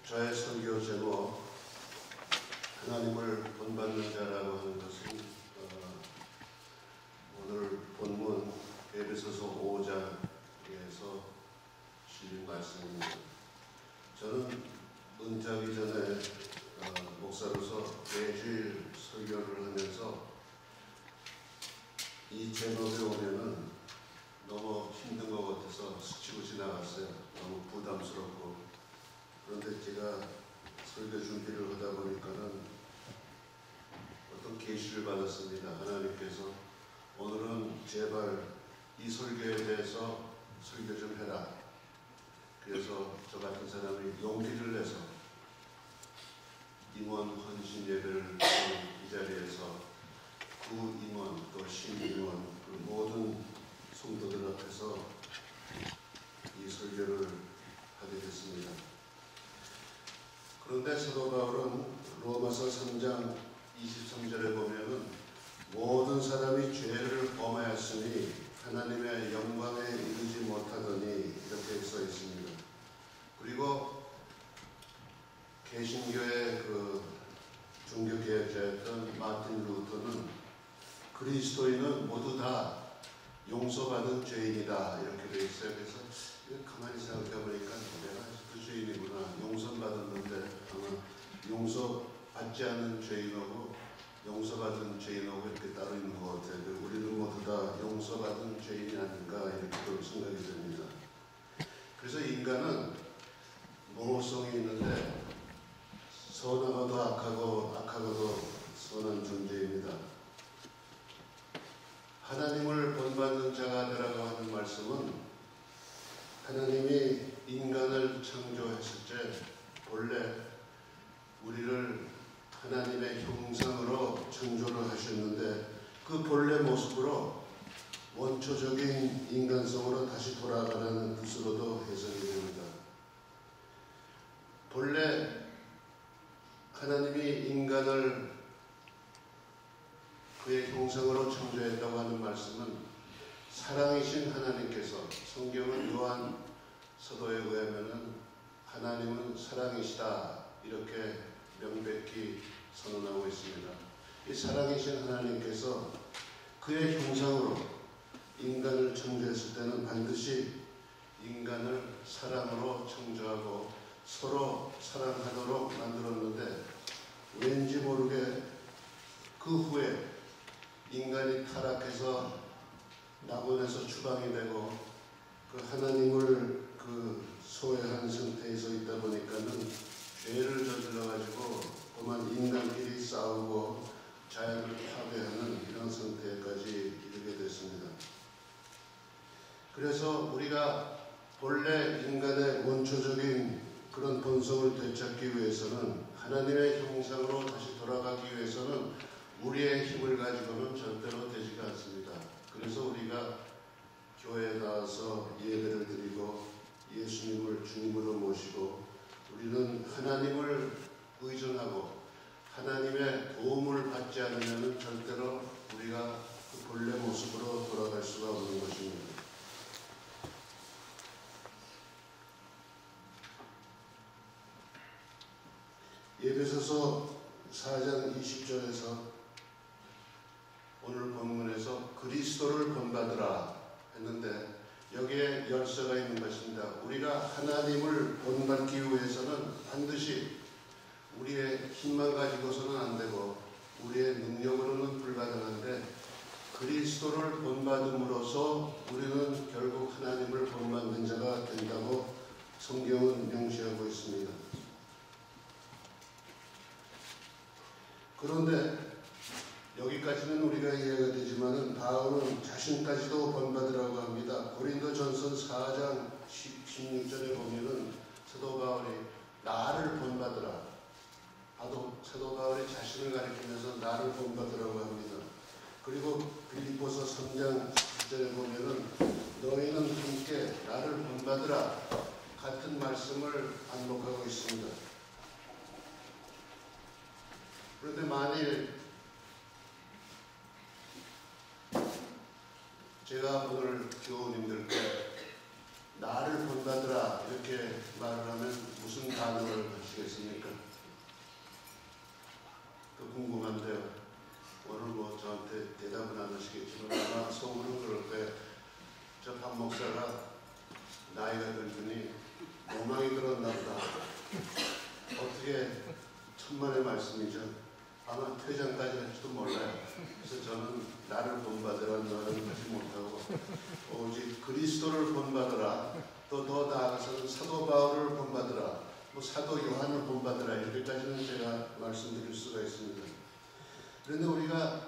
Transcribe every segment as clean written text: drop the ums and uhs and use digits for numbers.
저의 설교 제목 하나님을 본받는 자라고 하는 것은 오늘 본문 에베소서 5장에서 실린 말씀입니다. 저는 은퇴하기 전에 목사로서 매주일 설교를 하면서 이 제목에 오면은 너무 힘든 것 같아서 스치고 지나갔어요. 너무 부담스럽고. 그런데 제가 설교 준비를 하다 보니까는 어떤 계시를 받았습니다. 하나님께서 오늘은 제발 이 설교에 대해서 설교 좀 해라. 그래서 저 같은 사람이 용기를 내서 임원 헌신 예배를 이 자리에서 구임원 또 신임원 그 모든 성도들 앞에서 이 설교를 하게 됐습니다. 그런데 사도 바울은 로마서 3장 23절에 보면은 모든 사람이 죄를 범하였으니 하나님의 영광에 이르지 못하더니 이렇게 써 있습니다. 그리고 개신교의 그 종교개혁자였던 마틴 루터는 그리스도인은 모두 다 용서받은 죄인이다 이렇게 되어 있어요. 그래서 가만히 생각해 보니까 내가 그 죄인이구나. 용서받았는데 아마 용서받지 않은 죄인하고 용서받은 죄인하고 이렇게 따로 있는 것 같아요. 우리는 모두 다 용서받은 죄인이 아닌가 이렇게 또 생각이 됩니다. 그래서 인간은 모호성이 있는데 선하고도 악하고도 선한 존재입니다. 하나님을 본받는 자가 되라고 하는 말씀은 하나님이 인간을 창조했을 때 본래 우리를 하나님의 형상으로 창조를 하셨는데 그 본래 모습으로 원초적인 인간성으로 다시 돌아가라는 뜻으로도 해석이 됩니다. 본래 하나님이 인간을 그의 형상으로 창조했다고 하는 말씀은 사랑이신 하나님께서 성경은 요한 서도에 의하면은 하나님은 사랑이시다 이렇게 명백히 선언하고 있습니다. 이 사랑이신 하나님께서 그의 형상으로 인간을 창조했을 때는 반드시 인간을 사랑으로 창조하고 서로 사랑하도록 만들었는데 왠지 모르게 그 후에 인간이 타락해서 낙원에서 추방이 되고 그 하나님을 그 소외한 상태에서 있다 보니까는 죄를 저질러 가지고 그만 인간끼리 싸우고 자연을 파괴하는 이런 상태까지 이르게 됐습니다. 그래서 우리가 본래 인간의 원초적인 그런 본성을 되찾기 위해서는 하나님의 형상으로 다시 돌아가기 위해서는 우리의 힘을 가지고는 절대로 되지가 않습니다. 그래서 우리가 교회에 나와서 예배를 드리고 예수님을 주님으로 모시고 우리는 하나님을 의존하고 하나님의 도움을 받지 않으면 절대로 우리가 그 본래 모습으로 돌아갈 수가 없는 것입니다. 에베소서 4장 20절에서 오늘 본문에서 그리스도를 본받으라 했는데 여기에 열쇠가 있는 것입니다. 우리가 하나님을 본받기 위해서는 반드시 우리의 힘만 가지고서는 안 되고 우리의 능력으로는 불가능한데 그리스도를 본받음으로써 우리는 결국 하나님을 본받는 자가 된다고 성경은 명시하고 있습니다. 그런데 여기까지는 우리가 이해가 되지만은 바울은 자신까지도 본받으라고 합니다. 고린도전서 4장 16절에 보면은 사도 바울이 나를 본받으라. 사도 바울이 자신을 가리키면서 나를 본받으라고 합니다. 그리고 빌립보서 3장 10절에 보면은 너희는 함께 나를 본받으라. 같은 말씀을 반복하고 있습니다. 그런데 만일 제가 오늘 교우님들께 나를 본받으라 이렇게 말을 하면 무슨 반응을 하시겠습니까? 또 궁금한데요. 오늘 뭐 저한테 대답은 안 하시겠지만 아마 속으로 그럴 거예요. 저 박 목사가 나이가 들더니 로망이 들었나 보다. 어떻게 천만의 말씀이죠. 아마 퇴장까지 할지도 몰라요. 그래서 저는 나를 본받으라는 말은 하지 못하고 오직 그리스도를 본받으라. 또 더 나아가서는 사도 바울을 본받으라. 뭐 사도 요한을 본받으라. 이렇게까지는 제가 말씀드릴 수가 있습니다. 그런데 우리가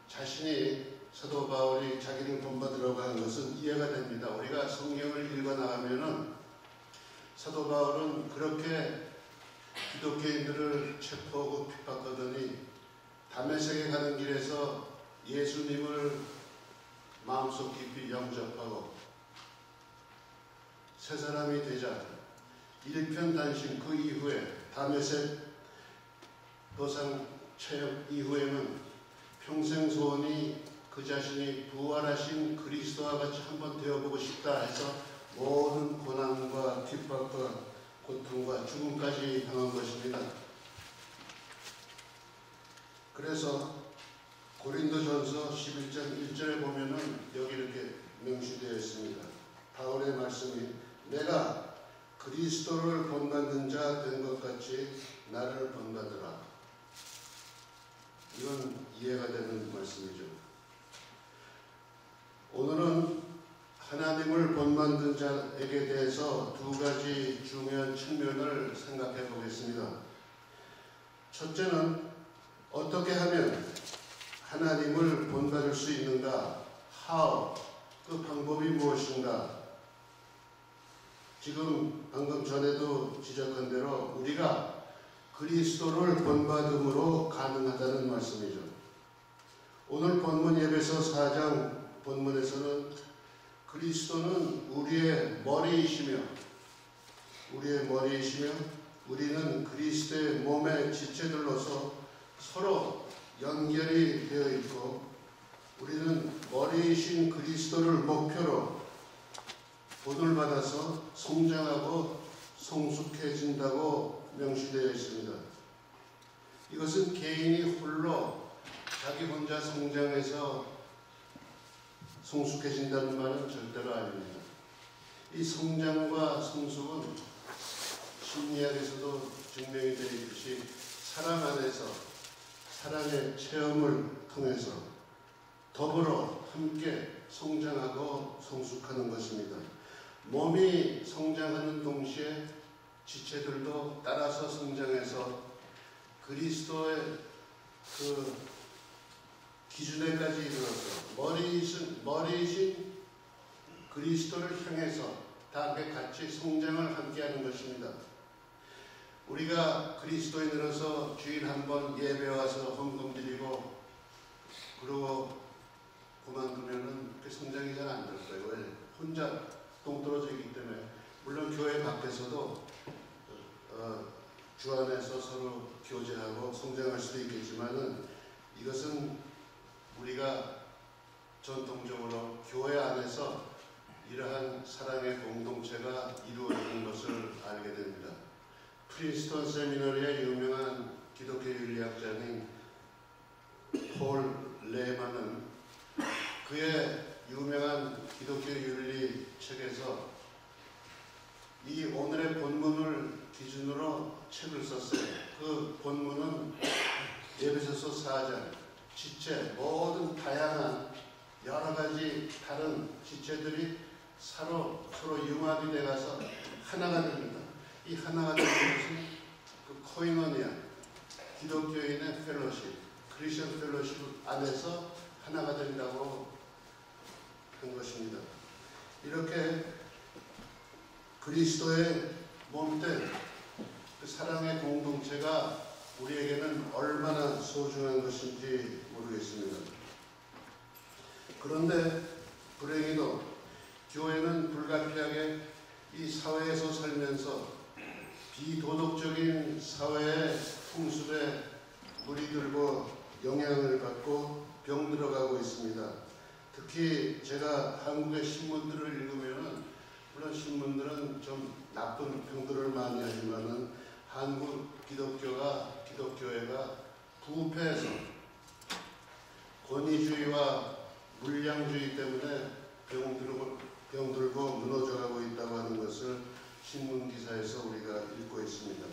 자신이 사도 바울이 자기를 본받으라고 하는 것은 이해가 됩니다. 우리가 성경을 읽어나가면은 사도 바울은 그렇게 기독교인들을 체포하고 핍박하더니 다메섹에 가는 길에서 예수님을 마음속 깊이 영접하고 새 사람이 되자 일편단심 그 이후에 다메섹 도상 체험 이후에는 평생 소원이 그 자신이 부활하신 그리스도와 같이 한번 되어보고 싶다 해서 모든 고난과 핍박과 고통과 죽음까지 당한 것입니다. 그래서 고린도전서 11장 1절에 보면은 여기 이렇게 명시되어 있습니다. 바울의 말씀이 내가 그리스도를 본받는 자 된 것 같이 나를 본받으라. 이건 이해가 되는 말씀이죠. 오늘은 하나님을 본받는 자에게 대해서 두 가지 중요한 측면을 생각해 보겠습니다. 첫째는 어떻게 하면 하나님을 본받을 수 있는가? How? 그 방법이 무엇인가? 지금 방금 전에도 지적한 대로 우리가 그리스도를 본받음으로 가능하다는 말씀이죠. 오늘 본문 에베소 4장 본문에서는 그리스도는 우리의 머리이시며 우리는 그리스도의 몸의 지체들로서 서로 연결이 되어 있고 우리는 머리이신 그리스도를 목표로 본을 받아서 성장하고 성숙해진다고 명시되어 있습니다. 이것은 개인이 홀로 자기 혼자 성장해서 성숙해진다는 말은 절대로 아닙니다. 이 성장과 성숙은 심리학에서도 증명이 되어 있듯이 사랑 안에서 사랑의 체험을 통해서 더불어 함께 성장하고 성숙하는 것입니다. 몸이 성장하는 동시에 지체들도 따라서 성장해서 그리스도의 그 기준에까지 이르러서 머리이신 그리스도를 향해서 다 같이 성장을 함께하는 것입니다. 우리가 그리스도인으로서 주일 한번 예배 와서 헌금 드리고 그러고 그만두면은 그 성장이 잘 안 될 거예요. 왜? 혼자 동떨어져 있기 때문에. 물론 교회 밖에서도 주 안에서 서로 교제하고 성장할 수도 있겠지만은 이것은 우리가 전통적으로 교회 안에서 이러한 사랑의 공동체가 이루어지는 것을 알게 됩니다. 프린스턴 세미너리의 유명한 기독교 윤리학자인 폴 레만은 그의 유명한 기독교 윤리 책에서 이 오늘의 본문을 기준으로 책을 썼어요. 그 본문은 에베소서 4장 지체, 모든 다양한 여러 가지 다른 지체들이 서로 융합이 돼가서 하나가 됩니다. 이 하나가 되는 것은 그 코이노니아, 기독교인의 펠로십, 크리스천 펠로십 안에서 하나가 된다고 한 것입니다. 이렇게 그리스도의 몸된 그 사랑의 공동체가 우리에게는 얼마나 소중한 것인지 모르겠습니다. 그런데 불행히도 교회는 불가피하게 이 사회에서 살면서 비도덕적인 사회의 풍습에 무리들고 영향을 받고 병들어가고 있습니다. 특히 제가 한국의 신문들을 읽으면 물론 신문들은 좀 나쁜 평들을 많이 하지만은 한국 기독교회가 부패해서 권위주의와 물량주의 때문에 병들고 무너져가고 있다고 하는 것을 신문 기사에서 우리가 읽고 있습니다.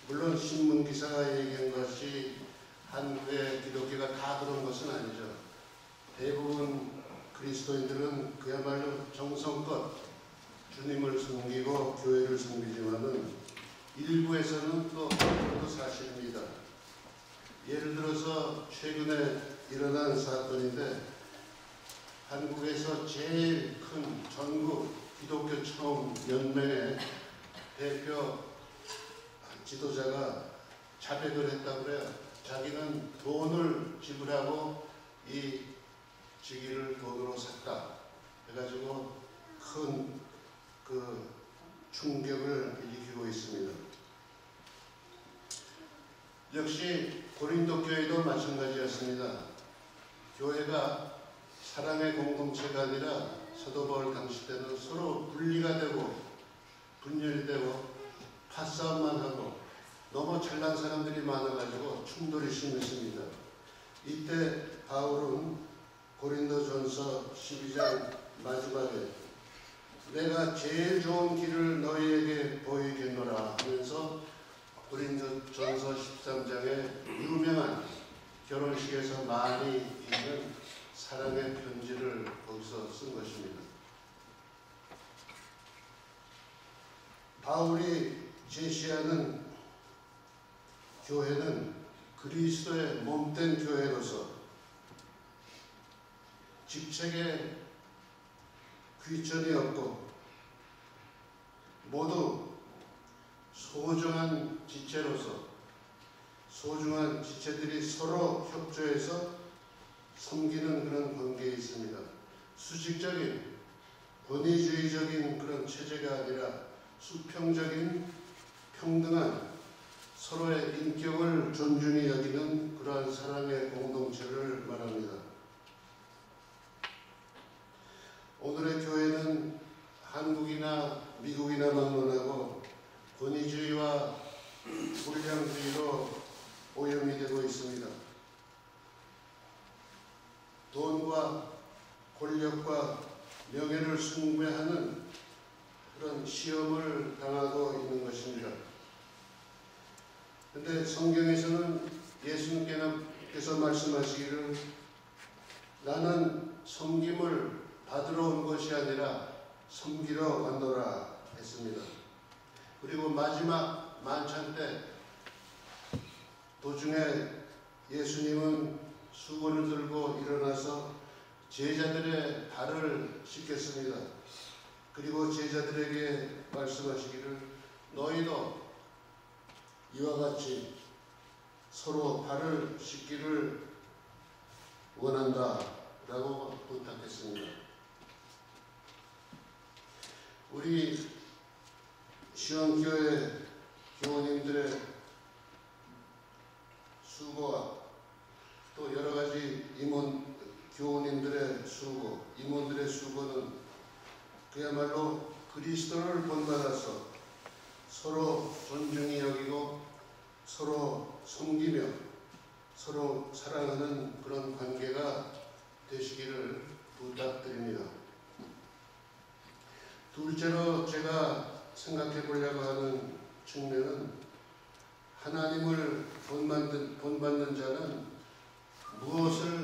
물론 신문 기사가 얘기한 것이 한국의 기독교가 다 그런 것은 아니죠. 대부분 그리스도인들은 그야말로 정성껏 주님을 섬기고 교회를 섬기지만은 일부에서는 또 그것도 사실입니다. 예를 들어서 최근에 일어난 사건인데 한국에서 제일 큰 전국 기독교 처음 연맹의 대표 지도자가 자백을 했다고 그래요. 자기는 돈을 지불하고 이 직위를 돈으로 샀다. 해가지고 큰 충격을 일으키고 있습니다. 역시 고린도 교회도 마찬가지였습니다. 교회가 사랑의 공동체가 아니라 사도 바울 당시 때는 서로 분리가 되고 분열되고 파싸움만 하고 너무 잘난 사람들이 많아가지고 충돌이 심했습니다. 이때 바울은 고린도전서 12장 마지막에 내가 제일 좋은 길을 너희에게 보이겠노라 하면서 고린도전서 13장에 유명한 결혼식에서 많이 읽는 사랑의 편지를 거기서 쓴 것입니다. 바울이 제시하는 교회는 그리스도의 몸된 교회로서 직책에 귀천이 없고 모두 소중한 지체로서 소중한 지체들이 서로 협조해서 섬기는 그런 관계에 있습니다. 수직적인 권위주의적인 그런 체제가 아니라 수평적인 평등한 서로의 인격을 존중히 여기는 그러한 사랑의 공동체를 말합니다. 오늘의 교회는 한국이나 미국이나 막론하고 권위주의와 물량주의로 오염이 되고 있습니다. 돈과 권력과 명예를 숭배하는 그런 시험을 당하고 있는 것입니다. 그런데 성경에서는 예수님께서 말씀하시기를 나는 섬김을 받으러 온 것이 아니라 섬기러 왔노라 했습니다. 그리고 마지막 만찬 때 도중에 예수님은 수건을 들고 일어나서 제자들의 발을 씻겼습니다. 그리고 제자들에게 말씀하시기를 너희도 이와 같이 서로 발을 씻기를 원한다 라고 부탁했습니다. 우리 시원교회 교우님들의 수고와 또 여러가지 교우님들의 수고, 임원들의 수고는 그야말로 그리스도를 본받아서 서로 존중히 여기고 서로 섬기며 서로 사랑하는 그런 관계가 되시기를 부탁드립니다. 둘째로 제가 생각해 보려고 하는 측면은 하나님을 본받는 자는 무엇을